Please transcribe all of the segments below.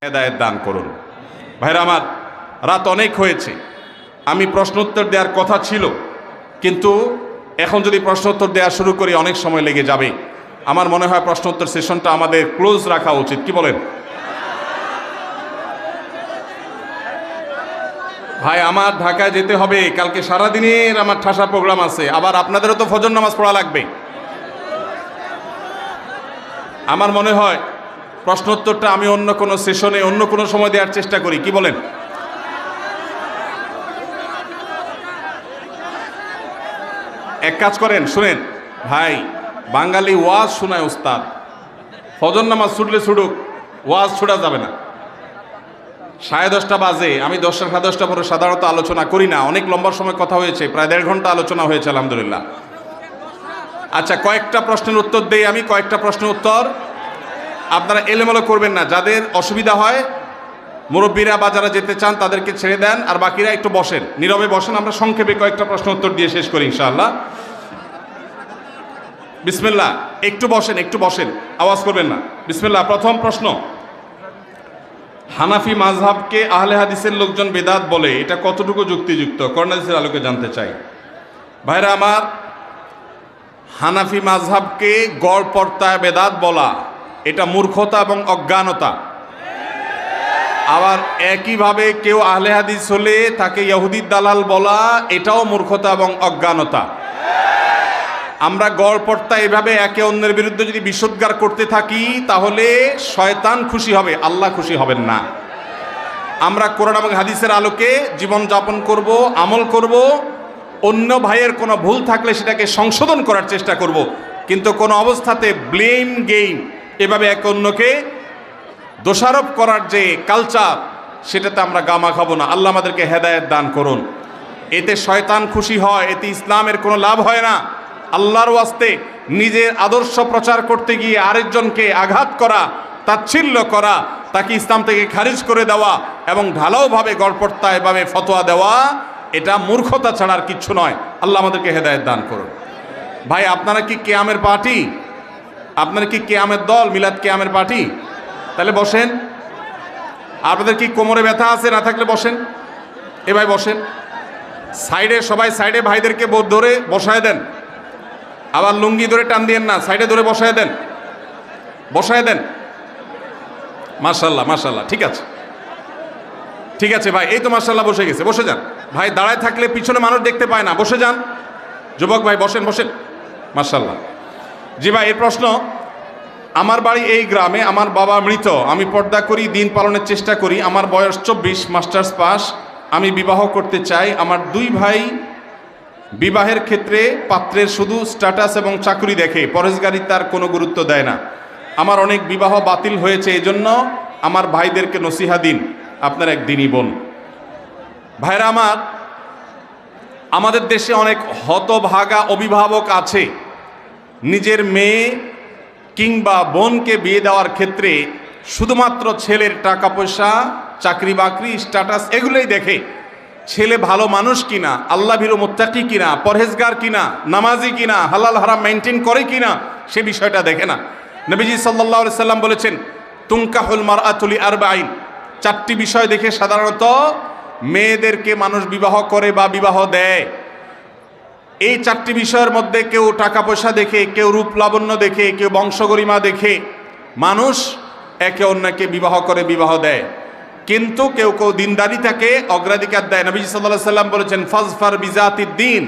হেদায়েত দান করুন। ভাইরা আমার, রাত অনেক হয়েছে, আমি প্রশ্ন উত্তর দেওয়ার কথা ছিল, কিন্তু এখন যদি প্রশ্ন উত্তর দেওয়া শুরু করি অনেক সময় লেগে যাবে। আমার মনে হয় প্রশ্ন উত্তর সেশনটা আমাদের ক্লোজ রাখা উচিত, কি বলেন? ভাই, আমার ঢাকায় যেতে হবে, কালকে সারাদিনের আমার ঠাসা প্রোগ্রাম আছে, আবার আপনাদেরও তো ফজর নামাজ পড়া লাগবে। আমার মনে হয় প্রশ্ন উত্তরটা আমি অন্য কোনো সেশনে অন্য কোনো সময় দেওয়ার চেষ্টা করি, কি বলেন? এক কাজ করেন, শুনেন ভাই, বাঙালি ওয়াজ শোনায় উস্তাদ, ফজর নামাজ ছুটলে ছুটুক, ওয়াজ ছুটা যাবে না। 10:30 বাজে, আমি 10:10 পরে সাধারণত আলোচনা করি না, অনেক লম্বা সময় কথা হয়েছে, প্রায় 1.5 ঘন্টা আলোচনা হয়েছে আলহামদুলিল্লাহ। আচ্ছা, কয়েকটা প্রশ্নের উত্তর দেই আমি, কয়েকটা প্রশ্নের উত্তর আপনারা এলোমেলো করবেন না। যাদের অসুবিধা হয়, মুরব্বীরা বা যারা যেতে চান তাদেরকে ছেড়ে দেন, আর বাকিরা একটু বসেন, নীরবে বসেন, আমরা সংক্ষেপে কয়েকটা প্রশ্ন উত্তর দিয়ে শেষ করি ইনশাআল্লাহ। বিসমিল্লাহ, একটু বসেন, একটু বসেন, আওয়াজ করবেন না। বিসমিল্লাহ, প্রথম প্রশ্ন, হানাফি মাযহাবকে আহলে হাদিসের লোকজন বেদাত বলে, এটা কতটুকু যুক্তিযুক্ত? কর্ণাদিসের আলোকে জানতে চাই। ভাইরা আমার, হানাফি মাযহাবকে গড় পর্তায় বেদাত বলা এটা মূর্খতা এবং অজ্ঞানতা। আবার একইভাবে কেউ আহলে হাদিস হলে তাকে ইহুদির দালাল বলা, এটাও মূর্খতা এবং অজ্ঞানতা। আমরা গড় পর্তায় এভাবে একে অন্যের বিরুদ্ধে যদি বিষোদ্গার করতে থাকি তাহলে শয়তান খুশি হবে, আল্লাহ খুশি হবেন না। আমরা কোরআন এবং হাদিসের আলোকে জীবন যাপন করব, আমল করব, অন্য ভাইয়ের কোনো ভুল থাকলে সেটাকে সংশোধন করার চেষ্টা করব, কিন্তু কোনো অবস্থাতে ব্লেম গেম, এভাবে একে অন্যকে দোষারোপ করার যে কালচার, সেটাতে আমরা গামা খাবো না। আল্লাহ আমাদেরকে হেদায়েত দান করুন। এতে শয়তান খুশি হয়, এতে ইসলামের কোনো লাভ হয় না। আল্লাহর ওয়াস্তে নিজের আদর্শ প্রচার করতে গিয়ে আরেকজনকে আঘাত করা, তাচ্ছিল্য করা, তাকে ইসলাম থেকে খারিজ করে দেওয়া এবং ঢালাওভাবে গড়পড়তা এভাবে ফতোয়া দেওয়া, এটা মূর্খতা ছাড়া আর কিচ্ছু নয়। আল্লাহ আমাদেরকে হেদায়েত দান করুন। ভাই, আপনারা কি কিয়ামের পার্টি? আপনারা কি কিয়ামের দল, মিলাদ কিয়ামের পার্টি? তাহলে বসেন। আপনাদের কি কোমরে ব্যথা আছে? না থাকলে বসেন, এ ভাই বসেন। সাইডে সবাই, সাইডে ভাইদেরকে ধরে বসায় দেন, আবার লুঙ্গি ধরে টান দিয়েন না, সাইডে ধরে বসায় দেন, বসায় দেন। মাশাল্লাহ, মাশাল্লাহ, ঠিক আছে, ঠিক আছে ভাই, এই তো মাশাল্লাহ বসে গেছে, বসে যান ভাই। দাঁড়ায় থাকলে পিছনে মানুষ দেখতে পায় না, বসে যান। যুবক ভাই বসেন, বসেন, মাশাল্লাহ। জি ভাই, এর প্রশ্ন, আমার বাড়ি এই গ্রামে, আমার বাবা মৃত, আমি পর্দা করি, দিন পালনের চেষ্টা করি, আমার বয়স 24, মাস্টার্স পাস, আমি বিবাহ করতে চাই। আমার 2 ভাই বিবাহের ক্ষেত্রে পাত্রের শুধু স্ট্যাটাস এবং চাকরি দেখে, পরহেজগারি তার কোনো গুরুত্ব দেয় না। আমার অনেক বিবাহ বাতিল হয়েছে, এই জন্য আমার ভাইদেরকে নসিহা দিন, আপনার একদিনই বোন। ভাইরা আমার, আমাদের দেশে অনেক হতভাগা অভিভাবক আছে, নিজের মেয়ে কিংবা বোনকে বিয়ে দেওয়ার ক্ষেত্রে শুধুমাত্র ছেলের টাকা পয়সা, চাকরি বাকরি, স্ট্যাটাস এগুলোই দেখে। ছেলে ভালো মানুষ কিনা, আল্লাহ ভীরু মুত্তাকি কিনা, পরহেজগার কিনা, নামাজি কিনা, হালাল হারাম মেনটেন করে কিনা, সে বিষয়টা দেখে না। নবীজি সাল্লাল্লাহু আলাইহি সাল্লাম বলেছেন, তুনকাহুল মারআতু লিআরবাঈন, 4টি বিষয় দেখে সাধারণত মেয়েদেরকে মানুষ বিবাহ করে বা বিবাহ দেয়। এই 4টি বিষয়ের মধ্যে কেউ টাকা পয়সা দেখে, কেউ রূপ লাবণ্য দেখে, কেউ বংশগরিমা দেখে মানুষ একে অন্যকে বিবাহ করে, বিবাহ দেয়। কিন্তু কেউ কেউ দিনদারিতাকে অগ্রাধিকার দেয়। নবী সাল্লাল্লাহু আলাইহি সাল্লাম বলেছেন, ফাজফার বিজাতিদ দ্বীন,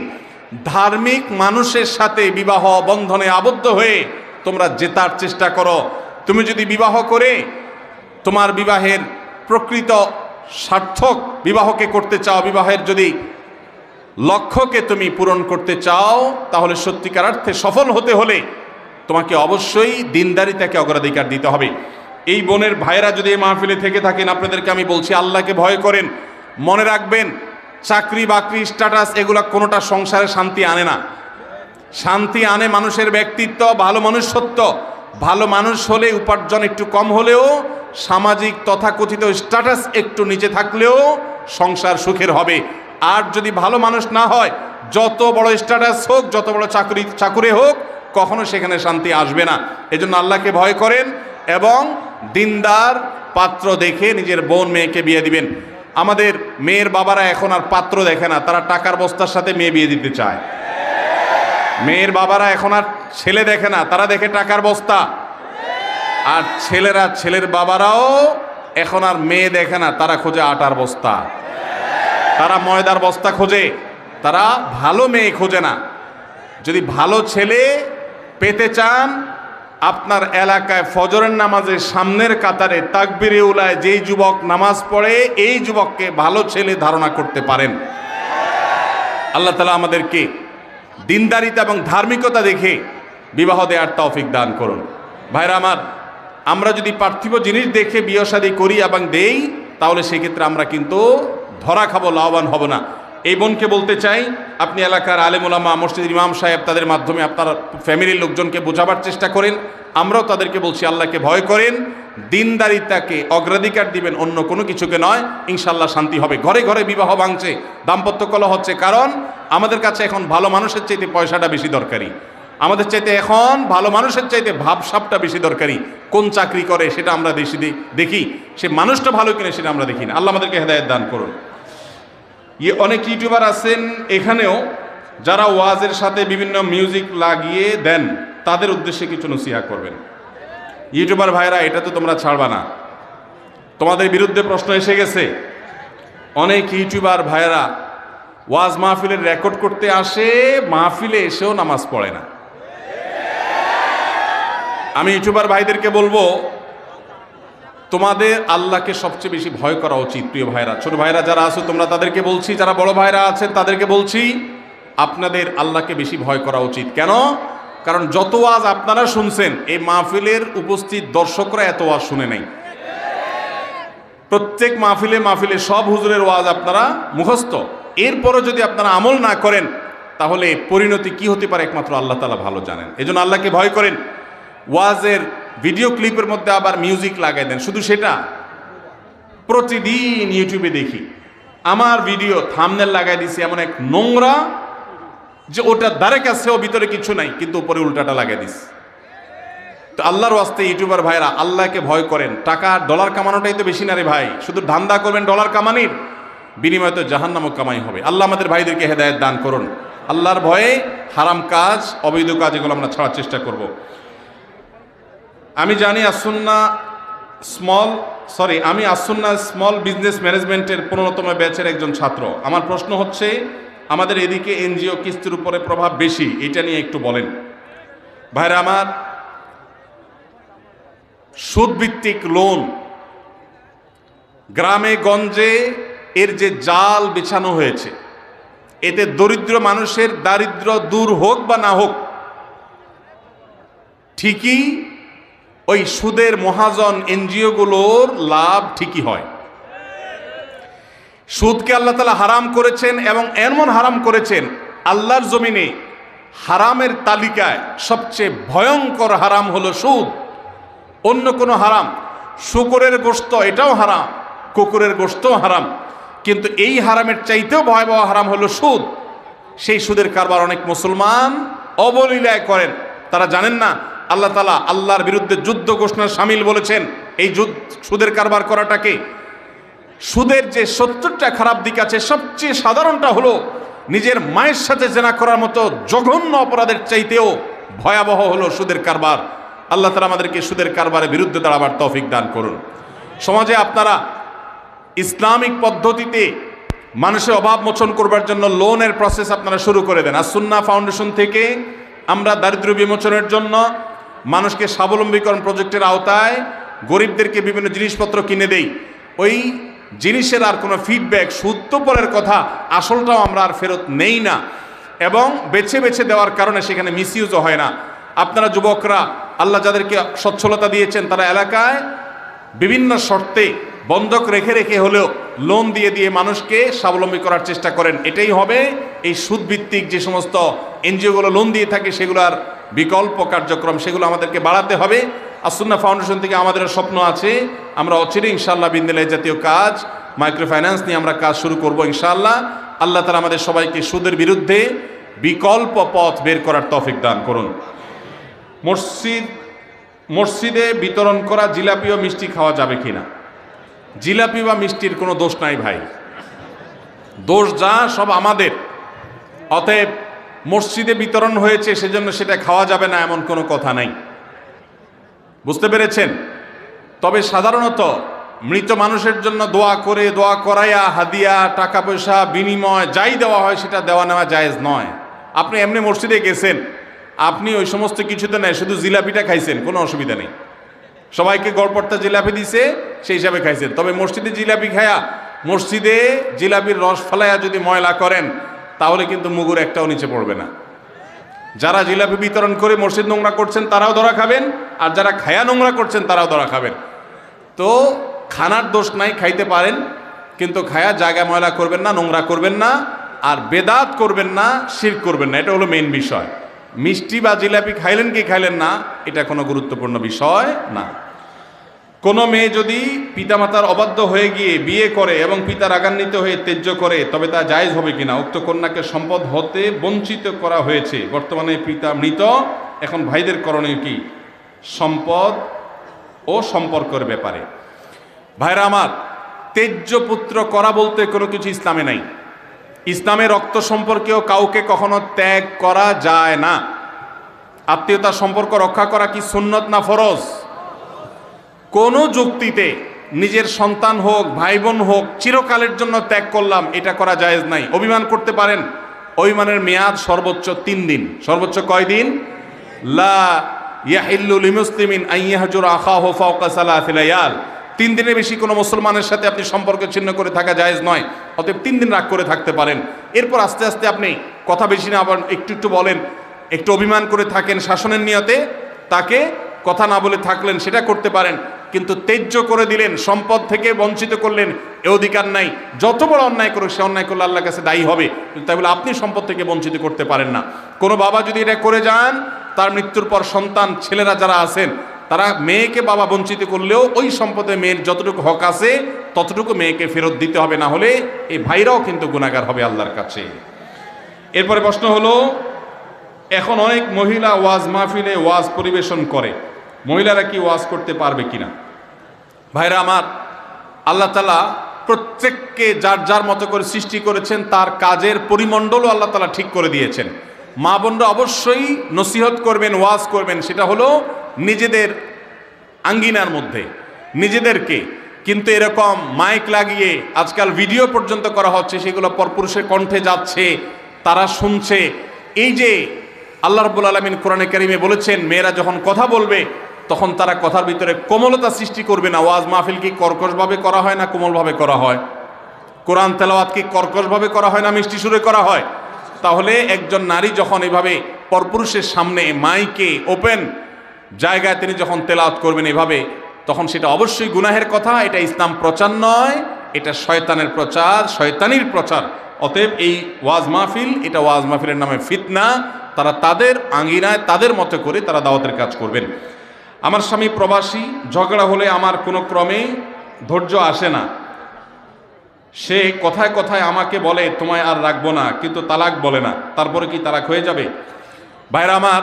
ধার্মিক মানুষের সাথে বিবাহ বন্ধনে আবদ্ধ হয়ে তোমরা জেতার চেষ্টা করো। তুমি যদি বিবাহ করে তোমার বিবাহের প্রকৃত সার্থক বিবাহকে করতে চাও, বিবাহের যদি লক্ষ্যকে তুমি পূরণ করতে চাও, তাহলে সত্যিকার অর্থে সফল হতে হলে তোমাকে অবশ্যই দিনদারিতাকে অগ্রাধিকার দিতে হবে। এই বোনের ভাইরা যদি এই মাহফিলে থেকে থাকেন, আপনাদেরকে আমি বলছি, আল্লাহকে ভয় করেন। মনে রাখবেন, চাকরি বাকরি, স্ট্যাটাস এগুলা কোনোটা সংসারে শান্তি আনে না। শান্তি আনে মানুষের ব্যক্তিত্ব, ভালো মনুষ্যত্ব। ভালো মানুষ হলে উপার্জন একটু কম হলেও, সামাজিক তথাকথিত স্ট্যাটাস একটু নিচে থাকলেও সংসার সুখের হবে। আর যদি ভালো মানুষ না হয়, যত বড় স্ট্যাটাস হোক, যত বড় চাকুরে হোক, কখনো সেখানে শান্তি আসবে না। এজন্য আল্লাহকে ভয় করেন এবং দিনদার পাত্র দেখে নিজের বোন মেয়েকে বিয়ে দিবেন। আমাদের মেয়ের বাবারা এখন আর পাত্র দেখে না, তারা টাকার বস্তার সাথে মেয়ে বিয়ে দিতে চায়। মেয়ের বাবারা এখন আর ছেলে দেখে না, তারা দেখে টাকার বস্তা। আর ছেলেরা, ছেলের বাবারাও এখন আর মেয়ে দেখে না, তারা খোঁজে আটার বস্তা, তারা ময়দার বস্তা খোঁজে, তারা ভালো মেয়ে খোঁজে না। যদি ভালো ছেলে পেতে চান, আপনার এলাকায় ফজরের নামাজে সামনের কাতারে তাকবীরে উলায় যেই যুবক নামাজ পড়ে, এই যুবককে ভালো ছেলে ধারণা করতে পারেন। আল্লাহ তাআলা আমাদেরকে দিনদারিতা এবং ধার্মিকতা দেখে বিবাহ দেওয়ার তৌফিক দান করুন। ভাইরা আমার, আমরা যদি পার্থিব জিনিস দেখে বিয়ে শাদী করি এবং দেই, তাহলে সেক্ষেত্রে আমরা কিন্তু ধরা খাবো, লাভবান হব না। এই বোনকে বলতে চাই, আপনি এলাকার আলেম ওলামা, মসজিদের ইমাম সাহেব, তাদের মাধ্যমে আপনার ফ্যামিলির লোকজনকে বোঝাবার চেষ্টা করেন। আমরাও তাদেরকে বলছি, আল্লাহকে ভয় করেন, দিনদারিতাকে অগ্রাধিকার দিবেন, অন্য কোনো কিছুকে নয়। ইনশাল্লাহ শান্তি হবে। ঘরে ঘরে বিবাহ ভাঙছে, দাম্পত্য কলহ হচ্ছে, কারণ আমাদের কাছে এখন ভালো মানুষের চাইতে পয়সাটা বেশি দরকারি। আমাদের চাইতে এখন ভালো মানুষের চাইতে ভাবসাবটা বেশি দরকারি। কোন চাকরি করে সেটা আমরা দেখি, সে মানুষটা ভালো কিনা সেটা আমরা দেখি না। আল্লাহ আমাদেরকে হেদায়েত দান করুন। অনেক ইউটিউবার আছেন এখানেও, যারা ওয়াজের সাথে বিভিন্ন মিউজিক লাগিয়ে দেন, তাদের উদ্দেশ্যে কিছু নসিহা করবেন। ইউটিউবার ভাইরা, এটা তো তোমরা ছাড়বা না, তোমাদের বিরুদ্ধে প্রশ্ন এসে গেছে। অনেক ইউটিউবার ভাইরা ওয়াজ মাহফিলের রেকর্ড করতে আসে, মাহফিলে এসেও নামাজ পড়ে না। আমি ইউটিউবার ভাইদেরকে বলবো, তোমাদের আল্লাহকে সবচেয়ে বেশি ভয় করা উচিত। প্রিয় ভাইরা, ছোট ভাইরা যারা আছো তোমরা তাদেরকে বলছি, যারা বড় ভাইরা আছেন তাদেরকে বলছি, আপনাদের আল্লাহকে বেশি ভয় করা উচিত। কেন? কারণ যত ওয়াজ আপনারা শুনছেন, এই মাহফিলের উপস্থিত দর্শকরা এত ওয়াজ শুনে নাই। প্রত্যেক মাহফিলে সব হুজুরের ওয়াজ আপনারা মুখস্থ। এরপরও যদি আপনারা আমল না করেন, তাহলে পরিণতি কি হতে পারে একমাত্র আল্লাহ তাআলা ভালো জানেন। এজন্য আল্লাহকে ভয় করেন। ওয়াজের ভিডিও ক্লিপের মধ্যে আবার মিউজিক লাগাই দেন, শুধু সেটা। প্রতিদিন ইউটিউবে দেখি, আমার ভিডিও থাম্বনেল লাগাই দিছি এমন এক নোংরা, যে ওটা দ্বারে কাছেও ভিতরে কিছু নাই, কিন্তু উপরে উল্টাটা লাগাই দিস। তো আল্লাহর ওয়াস্তে ইউটিউবার ভাইরা, আল্লাহকে ভয় করেন। টাকা ডলার কামানোটাই তো বেশি না রে ভাই, শুধু ধান্দা করবেন ডলার কামানির, বিনিময়ে তো জাহান্নামও কামাই হবে। আল্লাহ আমাদের ভাইদেরকে হেদায়েত দান করুন। আল্লাহর ভয়ে হারাম কাজ, অবৈধ কাজ, এগুলো আমরা ছাড়ার চেষ্টা করব। আমি জানি আসুন্না স্মল বিজনেস ম্যানেজমেন্টের 15তম ব্যাচের একজন ছাত্র। আমার প্রশ্ন হচ্ছে, আমাদের এদিকে এনজিও কিস্তির উপরে প্রভাব বেশি, এটা নিয়ে একটু বলেন। ভাইরা আমার, সুদভিত্তিক লোন গ্রামে গঞ্জে এর যে জাল বিছানো হয়েছে, এতে দরিদ্র মানুষের দারিদ্র দূর হোক বা না হোক, ঠিকই ওই সুদের মহাজন এনজিওগুলোর লাভ ঠিকই হয়। সুদকে আল্লাহ তাআলা হারাম করেছেন, এবং এমন হারাম করেছেন, আল্লাহর জমিনে হারামের তালিকায় সবচেয়ে ভয়ঙ্কর হারাম হলো সুদ। অন্য কোনো হারাম, শূকরের গোশত এটাও হারাম, কুকুরের গোশতও হারাম, কিন্তু এই হারামের চাইতেও ভয়াবহ হারাম হলো সুদ। সেই সুদের কারবার অনেক মুসলমান অবলীলায় করেন। তারা জানেন না আল্লাহ তাআলা আল্লাহর বিরুদ্ধে যুদ্ধ ঘোষণার শামিল বলেছেন এই সুদের কারবার করাটাকে। সুদের যে 70টা খারাপ দিক আছে, সবচেয়ে সাধারণটা হলো নিজের মায়ের সাথে জেনা করার মতো জঘন্য অপরাধের চাইতেও ভয়াবহ হলো সুদের কারবার। আল্লাহ তাআলা আমাদেরকে সুদের কারবারের বিরুদ্ধে দাঁড়াবার তৌফিক দান করুন। সমাজে আপনারা ইসলামিক পদ্ধতিতে মানুষের অভাব মোচন করবার জন্য লোনের প্রসেস আপনারা শুরু করে দেন। আসুন্নাহ ফাউন্ডেশন থেকে আমরা দারিদ্র্য বিমোচনের জন্য মানুষকে স্বাবলম্বীকরণ প্রজেক্টের আওতায় গরিবদেরকে বিভিন্ন জিনিসপত্র কিনে দেই। ওই জিনিসের আর কোনো ফিডব্যাক, সুদ তো পরের কথা, আসলটাও আমরা আর ফেরত নেই না, এবং বেছে বেছে দেওয়ার কারণে সেখানে মিসইউজও হয় না। আপনারা যুবকরা, আল্লাহ যাদেরকে সচ্ছলতা দিয়েছেন, তারা এলাকায় বিভিন্ন শর্তে বন্ধক রেখে রেখে হলেও লোন দিয়ে দিয়ে মানুষকে স্বাবলম্বী করার চেষ্টা করেন। এটাই হবে এই সুদভিত্তিক যে সমস্ত এনজিওগুলো লোন দিয়ে থাকে, সেগুলোর বিকল্প কার্যক্রম, সেগুলো আমাদেরকে বাড়াতে হবে। আসুন্নাহ ফাউন্ডেশন থেকে আমাদের স্বপ্ন আছে, আমরা অচিরে ইনশাআল্লাহ বিদিনিল্লাহ জাতীয় কাজ, মাইক্রো ফাইন্যান্স নিয়ে আমরা কাজ শুরু করব ইনশাআল্লাহ। আল্লাহ তাআলা আমাদের সবাইকে সুদের বিরুদ্ধে বিকল্প পথ বের করার তৌফিক দান করুন। মসজিদে বিতরণ করা জিলাপি ও মিষ্টি খাওয়া যাবে কিনা? জিলাপি বা মিষ্টির কোনো দোষ নাই ভাই, দোষ যা সব আমাদের। অতএব মসজিদে বিতরণ হয়েছে সেজন্য সেটা খাওয়া যাবে না এমন কোনো কথা নাই, বুঝতে পেরেছেন? তবে সাধারণত মৃত মানুষের জন্য দোয়া করে, দোয়া করাইয়া হাদিয়া, টাকা পয়সা বিনিময় যাই দেওয়া হয় সেটা দেওয়া নেওয়া জায়েজ নয়। আপনি এমনি মসজিদে গেছেন, আপনি ওই সমস্ত কিছুতে নেই, শুধু জিলাপিটা খাইছেন, কোনো অসুবিধা নেই। সবাইকে গড়পড়তা জিলাপি দিছে সেই হিসাবে খাইছেন। তবে মসজিদে জিলাপি খায়া, মসজিদে জিলাপির রস ফেলাইয়া যদি ময়লা করেন তাহলে কিন্তু মুগুর একটাও নিচে পড়বে না। যারা জিলাপি বিতরণ করে মসজিদ নোংরা করছেন তারাও ধরা খাবেন, আর যারা খায়া নোংরা করছেন তারাও ধরা খাবেন। তো খানার দোষ নাই, খাইতে পারেন, কিন্তু খায়া জায়গা ময়লা করবেন না, নোংরা করবেন না, আর বেদাত করবেন না, শিরক করবেন না। এটা হলো মেইন বিষয়। মিষ্টি বা জিলাপি খাইলেন কি খাইলেন না এটা কোনো গুরুত্বপূর্ণ বিষয় না। কোনো মেয়ে যদি পিতামাতার অবাধ্য হয়ে গিয়ে বিয়ে করে এবং পিতা রাগান্বিত হয়ে ত্যায্য করে, তবে তা জায়েজ হবে কিনা? উক্ত কন্যাকে সম্পদ হতে বঞ্চিত করা হয়েছে, বর্তমানে পিতা মৃত, এখন ভাইদের করণীয় কি সম্পদ ও সম্পর্কের ব্যাপারে? ভাইরা আমার, ত্যায্য পুত্র করা বলতে কোনো কিছু ইসলামে নাই। ইসলামে রক্ত সম্পর্কেও কাউকে কখনো ত্যাগ করা যায় না। আত্মীয়তার সম্পর্ক রক্ষা করা কি সুন্নত না ফরজ? কোনো যুক্তিতে নিজের সন্তান হোক, ভাই বোন হোক, চিরকালের জন্য ত্যাগ করলাম এটা করা জায়েজ নাই। অভিমান করতে পারেন, অভিমানের মেয়াদ সর্বোচ্চ 3 দিন। সর্বোচ্চ কয় দিন? লা ইয়াহিল্লু লিমুসলিমিন আন ইয়াহজুরা আখাহু ফাওকা সালাসি লায়াল। 3 দিনের বেশি কোনো মুসলমানের সাথে আপনি সম্পর্ক ছিন্ন করে থাকা জায়েজ নয়। অতএব 3 দিন রাগ করে থাকতে পারেন। এরপর আস্তে আস্তে আপনি কথা বেশি না, আবার একটু একটু বলেন, একটু অভিমান করে থাকেন শাসনের নিয়তে, তাকে কথা না বলে থাকলেন, সেটা করতে পারেন। কিন্তু ত্যায্য করে দিলেন, সম্পদ থেকে বঞ্চিত করলেন, এ অধিকার নাই। যত বড় অন্যায় করুক, সে অন্যায় করলে আল্লাহর কাছে দায়ী হবে, তাই বলে আপনি সম্পদ থেকে বঞ্চিত করতে পারেন না। কোনো বাবা যদি এটা করে যান, তার মৃত্যুর পর সন্তান ছেলেরা যারা আছেন তারা মেয়েকে বাবা বঞ্চিত করলেও ওই সম্পদে মেয়ের যতটুকু হক আছে ততটুকু মেয়েকে ফেরত দিতে হবে, না হলে এই ভাইরাও কিন্তু গুনাহগার হবে আল্লাহর কাছে। এরপরে প্রশ্ন হলো, এখন অনেক মহিলা ওয়াজ মাহফিলে ওয়াজ পরিবেশন করে, মহিলারা কি ওয়াজ করতে পারবে কিনা? ভাইরা আমার, আল্লাহ তাআলা প্রত্যেককে যার যার মতো করে সৃষ্টি করেছেন, তার কাজের পরিমণ্ডলও আল্লাহ তাআলা ঠিক করে দিয়েছেন। মা বোনরা অবশ্যই নসিহত করবেন, ওয়াজ করবেন, সেটা হলো নিজেদের আঙ্গিনার মধ্যে নিজেদেরকে। কিন্তু এরকম মাইক লাগিয়ে আজকাল ভিডিও পর্যন্ত করা হচ্ছে, সেগুলো পরপুরুষের কণ্ঠে যাচ্ছে, তারা শুনছে। এই যে আল্লাহ রাব্বুল আলামিন কোরআনে কারিমে বলেছেন, মেয়েরা যখন কথা বলবে তখন তারা কথার ভিতরে কোমলতা সৃষ্টি করবে না। ওয়াজ মাহফিল কি কর্কশভাবে করা হয় না কোমলভাবে করা হয়? কোরআন তেলাওয়াত কি কর্কশভাবে করা হয় না মিষ্টি সুরে করা হয়? তাহলে একজন নারী যখন এভাবে পরপুরুষের সামনে মাইকে ওপেন জায়গায় তিনি যখন তেলাওয়াত করবেন এভাবে, তখন সেটা অবশ্যই গুনাহের কথা। এটা ইসলাম প্রচার নয়, এটা শয়তানের প্রচার, শয়তানির প্রচার। অতএব এই ওয়াজ মাহফিল, এটা ওয়াজ মাহফিলের নামে ফিতনা। তারা তাদের আঙ্গিনায় তাদের মতো করে তারা দাওয়াতের কাজ করবেন। আমার স্বামী প্রবাসী, ঝগড়া হলে আমার কোনো ক্রমে ধৈর্য আসে না। সে কথায় কথায় আমাকে বলে তোমায় আর রাখবো না, কিন্তু তালাক বলে না। তারপরে কি তালাক হয়ে যাবে? ভাইরা আমার,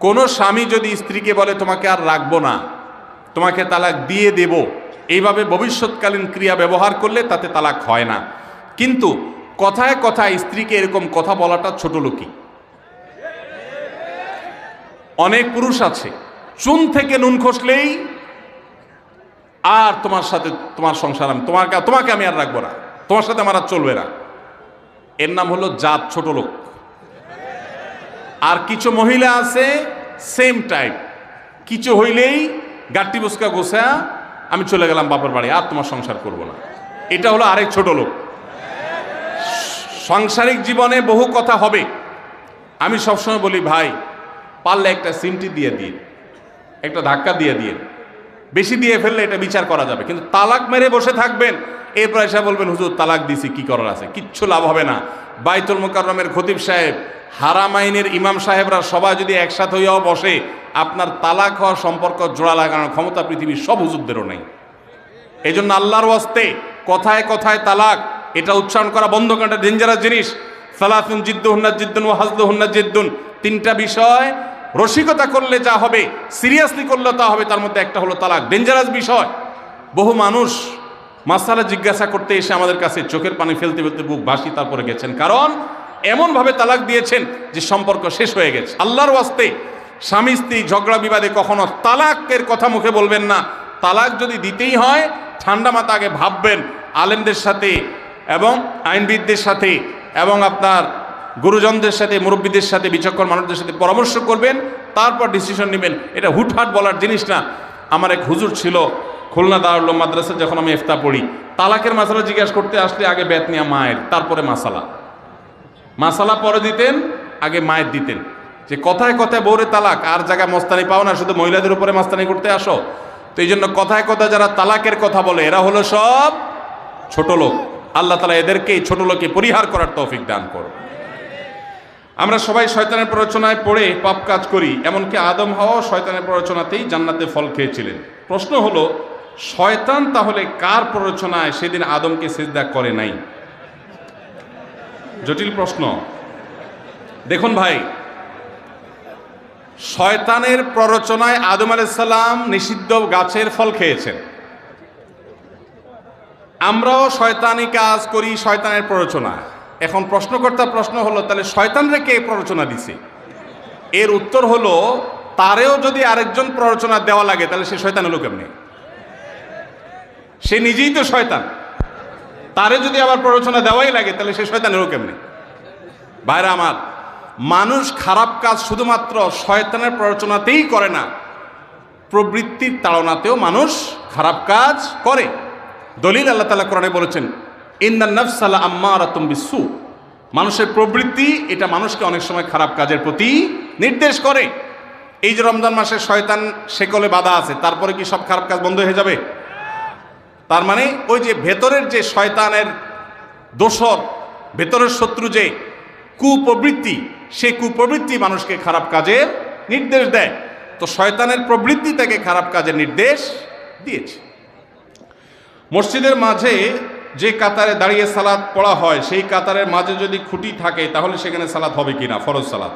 কোনো স্বামী যদি স্ত্রীকে বলে তোমাকে আর রাখবো না, তোমাকে তালাক দিয়ে দেব, এইভাবে ভবিষ্যৎকালীন ক্রিয়া ব্যবহার করলে তাতে তালাক হয় না। কিন্তু কথায় কথায় স্ত্রীকে এরকম কথা বলাটা ছোটলোকি। অনেক পুরুষ আছে চুন থেকে নুন খসলেই আর তোমার সাথে তোমার সংসার, তোমাকে আমি আর রাখবো না, তোমার সাথে আমার আর চলবে না। এর নাম হলো জাত ছোট লোক। আর কিছু মহিলা আছে সেম টাইপ, কিছু হইলেই গাট্টি বুসকা গোসা আমি চলে গেলাম বাপের বাড়ি, আর তোমার সংসার করব না। এটা হলো আরেক ছোট লোক। সাংসারিক জীবনে বহু কথা হবে। আমি সবসময় বলি, ভাই পারলে একটা সিমটি দিয়ে দিন, একটা ধাক্কা দিয়ে দিন। বেশি দিয়ে ফেললে এটা বিচার করা যাবে, কিন্তু তালাক মেরে বসে থাকবেন, এরপর এসে বলবেন হুজুর তালাক দিছি, কি করার আছে? কিচ্ছু লাভ হবে না। বাইতুল মুকাররমের খতিব সাহেব, হারামাইনের ইমাম সাহেবরা সবাই যদি একসাথে হইয়াও বসে, আপনার তালাক হওয়া সম্পর্ক জোড়া লাগানোর ক্ষমতা পৃথিবীর সব হুজুরদেরও নেই। এই জন্য আল্লাহর ওয়াস্তে কথায় কথায় তালাক এটা উচ্চারণ করা বন্ধ করা ডেঞ্জারাস জিনিস। সালাতুন জিদ্দুহুন্না জিদ্দুন ওয়া হাজলুহুন্না জিদ্দুন, 3টা বিষয় রসিকতা করলে যা হবে, সিরিয়াসলি করলে তা হবে, তার মধ্যে একটা হলো তালাক। ডেঞ্জারাস বিষয়। বহু মানুষ মাসালা জিজ্ঞাসা করতে এসে আমাদের কাছে চোখের পানি ফেলতে ফেলতে বুক ভাসি তারপরে গেছেন, কারণ এমনভাবে তালাক দিয়েছেন যে সম্পর্ক শেষ হয়ে গেছে। আল্লাহর ওয়াস্তে স্বামী স্ত্রী ঝগড়া বিবাদে কখনো তালাকের কথা মুখে বলবেন না। তালাক যদি দিতেই হয় ঠান্ডা মাথা আগে ভাববেন, আলেমদের সাথে এবং আইনবিদদের সাথে এবং আপনার গুরুজনদের সাথে, মুরব্বীদের সাথে, বিচক্ষণ মানুষদের সাথে পরামর্শ করবেন, তারপর ডিসিশন নেবেন। এটা হুটহাট বলার জিনিস না। আমার এক হুজুর ছিল খুলনা দারুল উলুম মাদ্রাসা, যখন আমি ইফতা পড়ি, তালাকের মাসালা জিজ্ঞাসা করতে আসলে আগে বেত নিয়া মায়ের, তারপরে মাসালা পরে দিতেন, আগে মায়ের দিতেন। যে কথায় কথায় বউরে তালাক, আর জায়গায় মস্তানি পাও না, শুধু মহিলাদের উপরে মস্তানি করতে আসো। তো এই জন্য কথায় কথায় যারা তালাকের কথা বলে এরা হলো সব ছোট লোক। আল্লাহ তাআলা এদেরকে এই ছোট লোকে পরিহার করার তৌফিক দান করো। আমরা সবাই শয়তানের প্ররোচনায় পড়ে পাপ কাজ করি, এমনকি আদম হাওয়াও শয়তানের প্ররোচনাতেই জান্নাতে ফল খেয়েছিলেন। প্রশ্ন হলো, শয়তান তাহলে কার প্ররোচনায় সেদিন আদমকে সিজদা করে নাই? জটিল প্রশ্ন। দেখুন ভাই, শয়তানের প্ররোচনায় আদম আলাইহিস সালাম নিষিদ্ধ গাছের ফল খেয়েছেন। আমরাও শয়তানি কাজ করি শয়তানের প্ররোচনায়। এখন প্রশ্নকর্তার প্রশ্ন হলো, তাহলে শয়তানরে কে প্ররোচনা দিছে? এর উত্তর হলো, তারেও যদি আরেকজন প্ররোচনা দেওয়া লাগে তাহলে সে শয়তান হলো কেমনে? সে নিজেই তো শয়তান, তারে যদি আবার প্ররোচনা দেওয়াই লাগে তাহলে সে শয়তান হলো কেমনে? ভাইরা আমার, মানুষ খারাপ কাজ শুধুমাত্র শয়তানের প্ররোচনাতেই করে না, প্রবৃত্তির তাড়নাতেও মানুষ খারাপ কাজ করে। দলিল আল্লাহ তাআলা কোরআনে বলেছেন, ইন্নান নাফসা লাআম্মারাতুম বিসসু। মানুষের প্রবৃত্তি এটা মানুষকে অনেক সময় খারাপ কাজের প্রতি নির্দেশ করে। এই যে রমজান মাসে শয়তান শেকলে বাঁধা আছে, তারপরে কি সব খারাপ কাজ বন্ধ হয়ে যাবে? তার মানে ওই যে ভেতরের যে শয়তানের দোসর, ভেতরের শত্রু যে কুপ্রবৃত্তি, সে কুপ্রবৃত্তি মানুষকে খারাপ কাজের নির্দেশ দেয়। তো শয়তানের প্রবৃত্তি তাকে খারাপ কাজের নির্দেশ দিয়েছে। মসজিদের মাঝে যে কাতারে দাঁড়িয়ে সালাত পড়া হয়, সেই কাতারের মাঝে যদি খুঁটি থাকে তাহলে সেখানে সালাত হবে কিনা? ফরজ সালাত।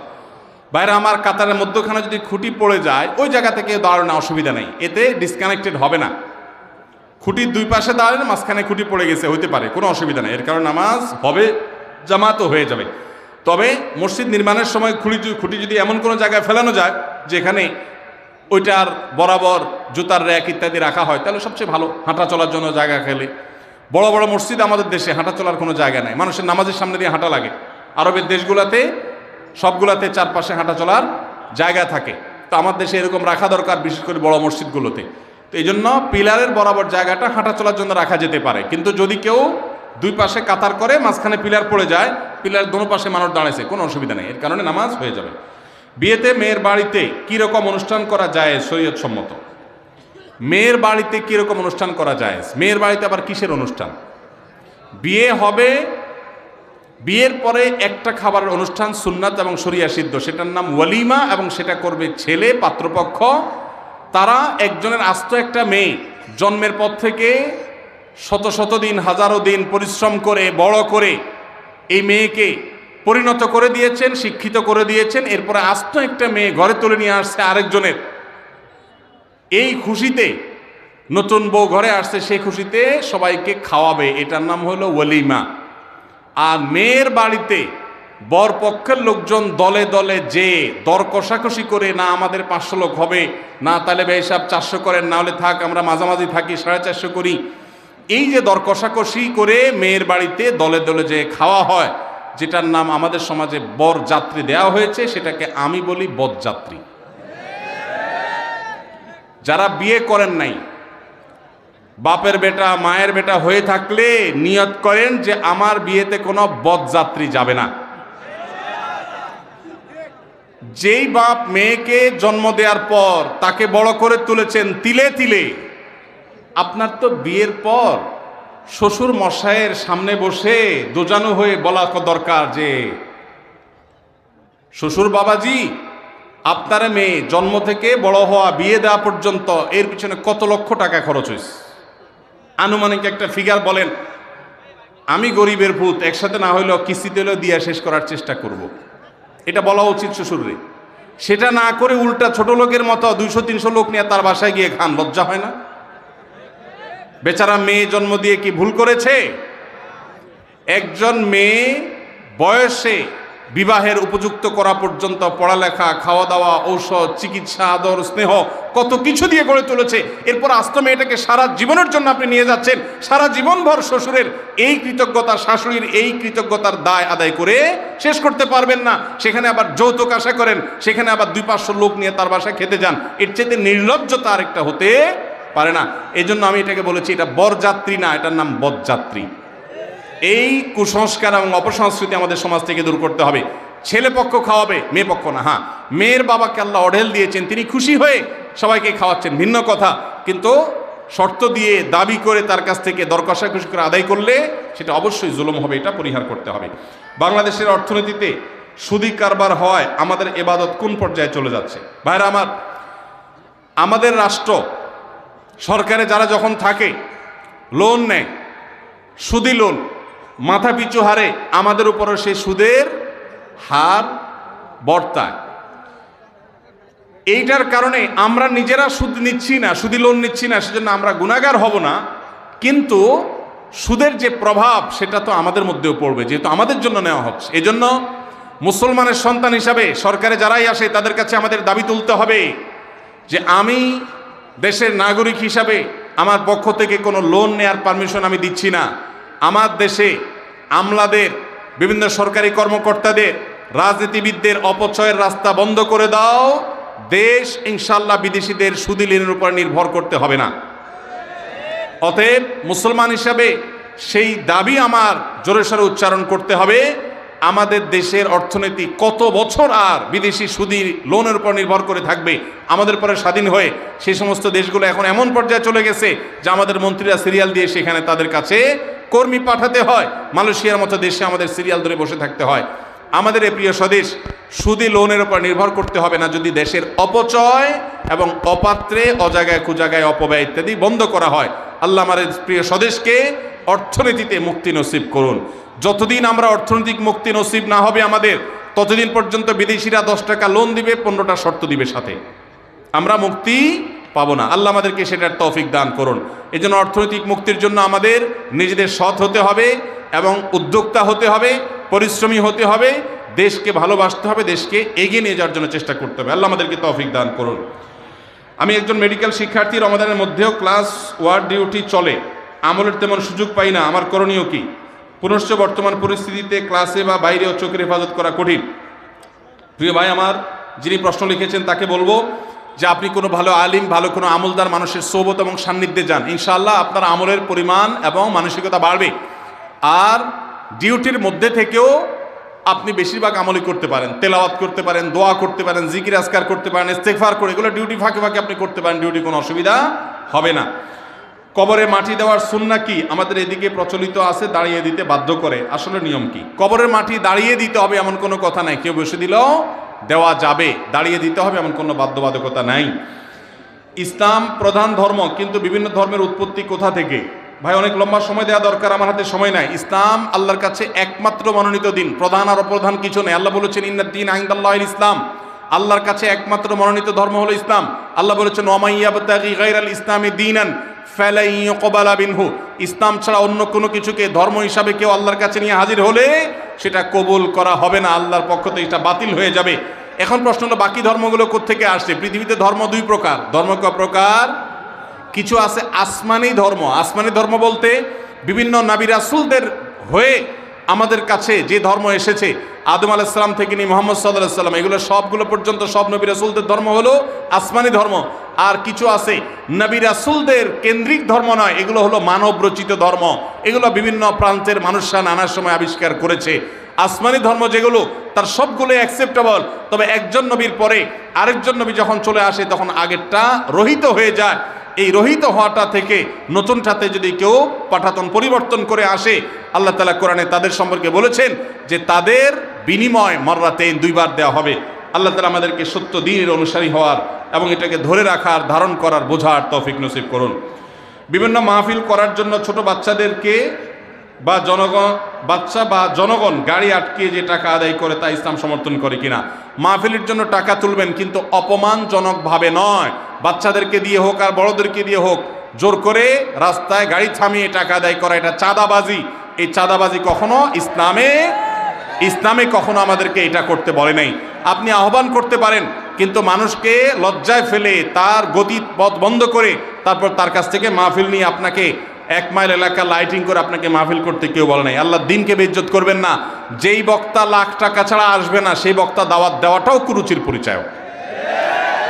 বাইরে আমার কাতারের মধ্যখানে যদি খুঁটি পড়ে যায়, ওই জায়গা থেকে দাঁড়ানো অসুবিধা নেই, এতে ডিসকানেক্টেড হবে না। খুঁটির দুই পাশে দাঁড়ালে মাঝখানে খুঁটি পড়ে গেছে, হইতে পারে, কোনো অসুবিধা নেই, এর কারণে নামাজ হবে, জামাতও হয়ে যাবে। তবে মসজিদ নির্মাণের সময় খুঁটি যদি এমন কোনো জায়গায় ফেলানো যায় যেখানে ওইটার বরাবর জুতার র্যাক ইত্যাদি রাখা হয়, তাহলে সবচেয়ে ভালো। হাঁটা চলার জন্য জায়গা খেলে, বড় বড় মসজিদ আমাদের দেশে হাঁটা চলার কোনো জায়গা নেই, মানুষের নামাজের সামনে দিয়ে হাঁটা লাগে। আরবের দেশগুলোতে সবগুলাতে চারপাশে হাঁটা চলার জায়গা থাকে, তো আমার দেশে এরকম রাখা দরকার, বিশেষ করে বড় মসজিদগুলোতে। তো এই জন্য পিলারের বরাবর জায়গাটা হাঁটা চলার জন্য রাখা যেতে পারে। কিন্তু যদি কেউ দুই পাশে কাতার করে, মাঝখানে পিলার পড়ে যায়, পিলার দোনো পাশে মানুষ দাঁড়াইছে, কোনো অসুবিধা নেই, এর কারণে নামাজ হয়ে যাবে। বিয়েতে মেয়ের বাড়িতে কীরকম অনুষ্ঠান করা যায় শরীয়ত সম্মত? মেয়ের বাড়িতে কীরকম অনুষ্ঠান করা যায়? মেয়ের বাড়িতে আবার কিসের অনুষ্ঠান? বিয়ে হবে, বিয়ের পরে একটা খাবারের অনুষ্ঠান সুন্নাত এবং শরিয়া সিদ্ধ, সেটার নাম ওয়ালিমা, এবং সেটা করবে ছেলে পাত্রপক্ষ। তারা একজনের আস্ত একটা মেয়ে জন্মের পর থেকে শত শত দিন, হাজারো দিন পরিশ্রম করে বড় করে এই মেয়েকে পরিণত করে দিয়েছেন, শিক্ষিত করে দিয়েছেন। এরপরে আস্ত একটা মেয়ে ঘরে তুলে নিয়ে আসছে আরেকজনের, এই খুশিতে নতুন বউ ঘরে আসছে, সেই খুশিতে সবাইকে খাওয়াবে, এটার নাম হলো ওয়ালিমা। আর মেয়ের বাড়িতে বর পক্ষের লোকজন দলে দলে যে দর কষাকষি করে, না আমাদের 500 লোক হবে, না তাহলে ভাই সাহেব 400 করেন, না হলে থাক আমরা মাঝামাঝি থাকি 450 করি, এই যে দর কষাকষি করে মেয়ের বাড়িতে দলে দলে যে খাওয়া হয়, যেটার নাম আমাদের সমাজে বর যাত্রী দেওয়া হয়েছে, সেটাকে আমি বলি বরযাত্রী। যারা বিয়ে করেন নাই, বাপের বেটা মায়ের বেটা হয়ে থাকলে নিয়ত করেন যে আমার বিয়েতে কোনো বরযাত্রী যাবে না। যেই বাপ মেয়েকে জন্ম দেওয়ার পর তাকে বড় করে তুলেছেন তিলে তিলে, আপনার তো বিয়ের পর শ্বশুর মশাইয়ের সামনে বসে দোজানো হয়ে বলা দরকার যে শ্বশুর বাবাজি, আপনার মেয়ে জন্ম থেকে বড় হওয়া, বিয়ে দেওয়া পর্যন্ত এর পিছনে কত লক্ষ টাকা খরচ হয়েছে, আনুমানিক একটা ফিগার বলেন। আমি গরিবের ভূত, একসাথে না হইলেও কিস্তিতে হলেও দিয়া শেষ করার চেষ্টা করব, এটা বলা উচিত শ্বশুরে। সেটা না করে উল্টা ছোট লোকের মতো 200-300 লোক নিয়ে তার বাসায় গিয়ে খান, লজ্জা হয় না? বেচারা মেয়ে জন্ম দিয়ে কি ভুল করেছে? একজন মেয়ে বয়সে বিবাহের উপযুক্ত করা পর্যন্ত পড়ালেখা, খাওয়া দাওয়া, ঔষধ, চিকিৎসা, আদর, স্নেহ কত কিছু দিয়ে গড়ে তুলেছে। এরপর আস্ত মেয়েটাকে সারা জীবনের জন্য আপনি নিয়ে যাচ্ছেন, সারা জীবনভর শ্বশুরের এই কৃতজ্ঞতা, শাশুড়ির এই কৃতজ্ঞতার দায় আদায় করে শেষ করতে পারবেন না। সেখানে আবার যৌতুক আশা করেন, সেখানে আবার 2-500 লোক নিয়ে তার বাসায় খেতে যান। এর চাইতে নির্লজ্জতা আরেকটা হতে পারে না। এই জন্য আমি এটাকে বলেছি, এটা বরযাত্রী না, এটার নাম বরযাত্রী। এই কুসংস্কার এবং অপসংস্কৃতি আমাদের সমাজ থেকে দূর করতে হবে। ছেলে পক্ষ খাওয়াবে, মেয়ে পক্ষ না। হ্যাঁ, মেয়ের বাবাকে আল্লাহ অঢেল দিয়েছেন, তিনি খুশি হয়ে সবাইকে খাওয়াচ্ছেন, ভিন্ন কথা। কিন্তু শর্ত দিয়ে, দাবি করে তার কাছ থেকে দর কষাকষি করে আদায় করলে সেটা অবশ্যই জুলুম হবে, এটা পরিহার করতে হবে। বাংলাদেশের অর্থনীতিতে সুদি কারবার হওয়ায় আমাদের ইবাদত কোন পর্যায়ে চলে যাচ্ছে? ভাইরা আমার, আমাদের রাষ্ট্র সরকারে যারা যখন থাকে, লোন নেয়, সুদি লোন, মাথা পিছু হারে আমাদের উপরে সেই সুদের হার বর্তায়। এইটার কারণে আমরা নিজেরা সুদ নিচ্ছি না, সুদি লোন নিচ্ছি না, সেজন্য আমরা গুনাহগার হব না, কিন্তু সুদের যে প্রভাব সেটা তো আমাদের মধ্যেও পড়বে, যেহেতু আমাদের জন্য নেওয়া হচ্ছে। এজন্য মুসলমানের সন্তান হিসাবে সরকারে যারাই আসে তাদের কাছে আমাদের দাবি তুলতে হবে যে আমি দেশের নাগরিক হিসাবে আমার পক্ষ থেকে কোনো লোন নেয়ার পারমিশন আমি দিচ্ছি না। আমার দেশে আমলাদের, বিভিন্ন সরকারি কর্মকর্তাদের, রাজনীতিবিদদের অপচয়ের রাস্তা বন্ধ করে দাও। দেশ ইনশাল্লাহ বিদেশিদের সুদি ঋণের উপর নির্ভর করতে হবে না। অতএব মুসলমান হিসাবে সেই দাবি আমার জোরে সোরে উচ্চারণ করতে হবে। আমাদের দেশের অর্থনীতি কত বছর আর বিদেশি সুদি লোনের উপর নির্ভর করে থাকবে? আমাদের পরে স্বাধীন হয়ে সেই সমস্ত দেশগুলো এখন এমন পর্যায়ে চলে গেছে যে আমাদের মন্ত্রীরা সিরিয়াল দিয়ে সেখানে তাদের কাছে কর্মী পাঠাতে হয়। মালয়েশিয়ার মতো দেশে আমাদের সিরিয়াল ধরে বসে থাকতে হয়। আমাদের এই প্রিয় স্বদেশ সুদি লোনের উপর নির্ভর করতে হবে না, যদি দেশের অপচয় এবং অপাত্রে, অজাগায় কুজাগায় অপব্যয় ইত্যাদি বন্ধ করা হয়। আল্লাহ আমাদের প্রিয় স্বদেশকে অর্থনীতিতে মুক্তি নসিব করুন। যতদিন আমরা অর্থনৈতিক মুক্তি নসিব না হবে আমাদের, ততদিন পর্যন্ত বিদেশিরা 10 টাকা লোন দিবে, 15টা শর্ত দিবে সাথে, আমরা মুক্তি পাবো না। আল্লাহ আমাদেরকে সেটার তৌফিক দান করুন। এই জন্য অর্থনৈতিক মুক্তির জন্য আমাদের নিজেদের সৎ হতে হবে এবং উদ্যোক্তা হতে হবে, পরিশ্রমী হতে হবে, দেশকে ভালোবাসতে হবে, দেশকে এগিয়ে নিয়ে যাওয়ার জন্য চেষ্টা করতে হবে। আল্লাহ আমাদেরকে তৌফিক দান করুন। আমি একজন মেডিকেল শিক্ষার্থী, রমাদানের মধ্যেও ক্লাস ওয়ার্ড ডিউটি চলে, আমলের তেমন সুযোগ পাই না, আমার করণীয় কি? পুনশ্চ বর্তমান পরিস্থিতিতে ক্লাসে বা বাইরেও চোখের হেফাজত করা কঠিন। প্রিয় ভাই আমার, যিনি প্রশ্ন লিখেছেন তাকে বলবো যে আপনি কোনো ভালো আলিম, ভালো কোনো আমলদার মানুষের সোহবত এবং সান্নিধ্যে যান, ইনশাআল্লাহ আপনার আমলের পরিমাণ এবং মানসিকতা বাড়বে। আর ডিউটির মধ্যে থেকেও আপনি বেশিরভাগ আমলই করতে পারেন, তেলাওয়াত করতে পারেন, দোয়া করতে পারেন, জিকির আজকার করতে পারেন, ইস্তেগফার করে, এগুলো ডিউটি ফাঁকে ফাঁকে আপনি করতে পারেন, ডিউটি কোনো অসুবিধা হবে না। কবরে মাটি দেওয়ার সুন্নাহ কি? আমাদের এদিকে প্রচলিত আছে দাঁড়িয়ে দিতে বাধ্য করে। আসলে নিয়ম কি? কবরের মাটি দাঁড়িয়ে দিতে হবে এমন কোনো কথা নাই, কেউ বসে দিলেও দেওয়া যাবে, দাঁড়িয়ে দিতে হবে এমন কোনো বাধ্যবাধকতা নাই। ইসলাম প্রধান ধর্ম, কিন্তু বিভিন্ন ধর্মের উৎপত্তি কোথা থেকে? ভাই অনেক লম্বা সময় দেওয়া দরকার, আমার হাতে সময় নাই। ইসলাম আল্লাহর কাছে একমাত্র মনোনীত দিন, প্রধান আর অপ্রধান কিছু নেই। আল্লাহ বলেছেন ইন্নাদ দীন ইনদাল্লাহিল ইসলাম, আল্লাহর কাছে একমাত্র মনোনীত ধর্ম হলো ইসলাম। আল্লাহ বলেছেন ওয়া মান ইয়াবতাগি গায়রাল ইসলামি দীনান ফালা ইউকবালা মিনহু, ইসলাম ছাড়া অন্য কোনো কিছুকে ধর্ম হিসাবে কেউ আল্লাহর কাছে নিয়ে হাজির হলে সেটা কবুল করা হবে না, আল্লাহর পক্ষ থেকে এটা বাতিল হয়ে যাবে। এখন প্রশ্ন হলো বাকি ধর্মগুলো কোত্থেকে আসছে? পৃথিবীতে ধর্ম 2 প্রকার। ধর্ম কয় প্রকার? কিছু আছে আসমানি ধর্ম। আসমানি ধর্ম বলতে বিভিন্ন নবী রাসূলদের হয়ে আমাদের কাছে যে ধর্ম এসেছে, আদম আলাইহিস সালাম থেকে নিয়ে মুহাম্মদ সাল্লাল্লাহু আলাইহি ওয়াসাল্লাম, এগুলো সবগুলো পর্যন্ত সব নবী রাসূলদের ধর্ম হলো আসমানি ধর্ম। আর কিছু আছে নবী রাসূলদের কেন্দ্রিক ধর্ম নয়, এগুলো হলো মানব রচিত ধর্ম। এগুলো বিভিন্ন প্রান্তের মানুষরা নানা সময় আবিষ্কার করেছে। আসমানি ধর্ম যেগুলো, তার সবগুলো অ্যাকসেপ্টেবল, তবে একজন নবীর পরে আরেকজন নবী যখন চলে আসে তখন আগেরটা রহিত হয়ে যায়। এই রহিত হওয়াটা থেকে নতুনটাতে যদি কেউ পাঠাতন পরিবর্তন করে আসে, আল্লাহ তাআলা কোরআনে তাদের সম্পর্কে বলেছেন যে তাদের বিনিময় মাররাতাইন 2 বার দেওয়া হবে। আল্লাহ তাআলা আমাদেরকে সত্য দ্বীনের অনুসারী হওয়ার এবং এটাকে ধরে রাখার, ধারণ করার, বোঝার তৌফিক নসিব করুন। বিভিন্ন মাহফিল করার জন্য ছোট বাচ্চাদেরকে বা জনগণ গাড়ি আটকিয়ে যে টাকা আদায় করে তা ইসলাম সমর্থন করে কিনা? মাহফিলের জন্য টাকা তুলবেন, কিন্তু অপমানজনকভাবে নয়। বাচ্চাদেরকে দিয়ে হোক আর বড়দেরকে দিয়ে হোক জোর করে রাস্তায় গাড়ি থামিয়ে টাকা আদায় করা, এটা চাঁদাবাজি। এই চাঁদাবাজি কখনো ইসলামে কখনো আমাদেরকে এটা করতে বলে নাই। আপনি আহ্বান করতে পারেন, কিন্তু মানুষকে লজ্জায় ফেলে তার গতি পথ বন্ধ করে তারপর তার কাছ থেকে মাহফিল নিয়ে আপনাকে 1 মাইল এলাকা লাইটিং করে আপনাকে মাহফিল করতে কেউ বলে নাই। আল্লাহর দিনকে বেইজ্জত করবেন না। যেই বক্তা লাখ টাকা ছাড়া আসবে না সেই বক্তা দাওয়াত দেওয়াটাও কুরুচির পরিচয়।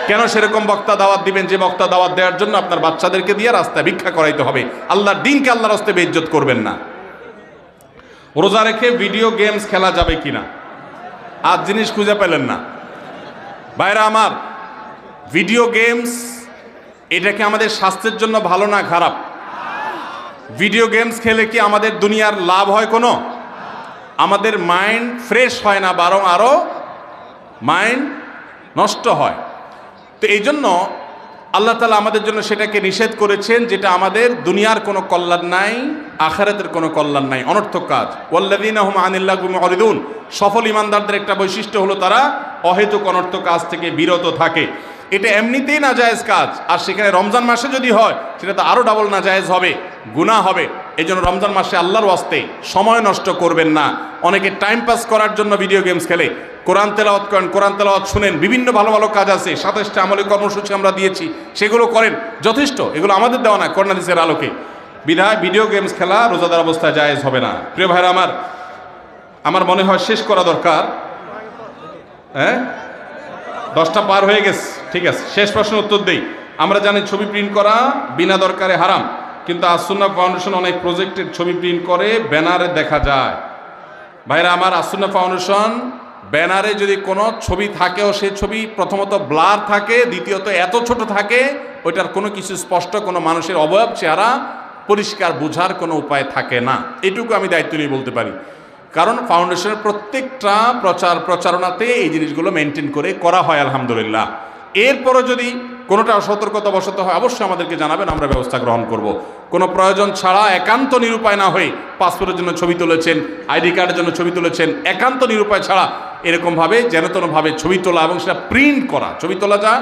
কেন সেরকম বক্তা দাওয়াত দিবেন যে বক্তা দাওয়াত দেওয়ার জন্য আপনার বাচ্চাদেরকে দিয়ে রাস্তায় ভিক্ষা করাইতে হবে? আল্লাহর দিনকে আল্লাহর রাস্তায় বেইজ্জত করবেন না। রোজা রেখে ভিডিও গেমস খেলা যাবে কিনা? আজ জিনিস খুঁজে পেলেন না ভাইরা আমার। ভিডিও গেমস এটা কি আমাদের স্বাস্থ্যের জন্য ভালো না খারাপ? ভিডিও গেমস খেলে কি আমাদের দুনিয়ার লাভ হয় কোনো? আমাদের মাইন্ড ফ্রেশ হয় না, বরং আরো মাইন্ড নষ্ট হয়। তো এই জন্য আল্লাহ তাআলা আমাদের জন্য সেটাকে নিষেধ করেছেন, যেটা আমাদের দুনিয়ার কোনো কল্যাণ নাই, আখিরাতের কোনো কল্যাণ নাই, অনর্থক কাজ। ওয়াল্লাযীনা হুম আনিল লাগবি মুরিদুন। সফল ইমানদারদের একটা বৈশিষ্ট্য হলো তারা অহেতুক অনর্থক কাজ থেকে বিরত থাকে। এটা এমনিতেই নাজায়েজ কাজ, আর সেখানে রমজান মাসে যদি হয় সেটা তো আরও ডাবল নাজায়েজ হবে, গুনাহ হবে। এই জন্য রমজান মাসে আল্লাহর ওয়াস্তে সময় নষ্ট করবেন না। অনেকে টাইম পাস করার জন্য ভিডিও গেমস খেলে। কোরআন তেলাওয়াত করেন, কোরআন তেলাওয়াত শুনেন, বিভিন্ন ভালো ভালো কাজ আছে, 27টা আমলি কর্মসূচি আমরা দিয়েছি, সেগুলো করেন, যথেষ্ট। এগুলো আমাদের দেওয়া না, কোরআন হাদিসের আলোকে। বিধায় ভিডিও গেমস খেলা রোজাদার অবস্থায় জায়েজ হবে না। প্রিয় ভাইরা আমার মনে হয় শেষ করা দরকার। হ্যাঁ, 10টা পার হয়ে গেছে, ঠিক আছে। শেষ প্রশ্নের উত্তর দেই। আমরা জানি ছবি প্রিন্ট করা বিনা দরকারে হারাম, কিন্তু আসুন্নাহ ফাউন্ডেশন অনেক প্রজেক্টের ছবি প্রিন্ট করে ব্যানারে দেখা যায়। ভাইরা আমার, আসুন্নাহ ফাউন্ডেশন ব্যানারে যদি কোনো ছবি থাকেও সেই ছবি প্রথমত ব্লার থাকে, দ্বিতীয়ত এত ছোট থাকে ওইটার কোনো কিছু স্পষ্ট কোনো মানুষের অবয়ব চেহারা পরিষ্কার বোঝার কোনো উপায় থাকে না। এটুকু আমি দায়িত্ব নিয়ে বলতে পারি, কারণ ফাউন্ডেশনের প্রত্যেকটা প্রচারণাতে এই জিনিসগুলো মেনটেন করে করা হয় আলহামদুলিল্লাহ। এরপরও যদি কোনোটা অসতর্কতা বশত হয় অবশ্যই আমাদেরকে জানাবেন, আমরা ব্যবস্থা গ্রহণ করব। কোনো প্রয়োজন ছাড়া একান্ত নিরুপায় না হয়ে পাসপোর্টের জন্য ছবি তুলেছেন, আইডি কার্ডের জন্য ছবি তুলেছেন, একান্ত নিরুপায় ছাড়া এরকমভাবে যেনতেনভাবে ছবি তোলা এবং সেটা প্রিন্ট করা। ছবি তোলা যা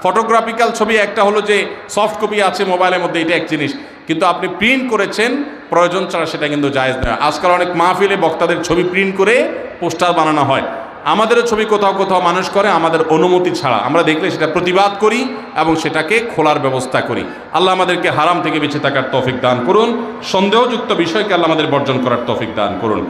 ফটোগ্রাফিক্যাল ছবি একটা হলো যে সফট কপি আছে মোবাইলের মধ্যে, এটা এক জিনিস, কিন্তু আপনি প্রিন্ট করেছেন প্রয়োজন ছাড়া সেটা কিন্তু জায়েজ নয়। আজকাল অনেক মাহফিলে বক্তাদের ছবি প্রিন্ট করে পোস্টার বানানো হয়। আমাদেরও ছবি কোথাও কোথাও মানুষ করে আমাদের অনুমতি ছাড়া, আমরা দেখলে সেটা প্রতিবাদ করি এবং সেটাকে খোলার ব্যবস্থা করি। আল্লাহ আমাদেরকে হারাম থেকে বেঁচে থাকার তৌফিক দান করুন, সন্দেহযুক্ত বিষয়কে আল্লাহ আমাদের বর্জন করার তৌফিক দান করুন।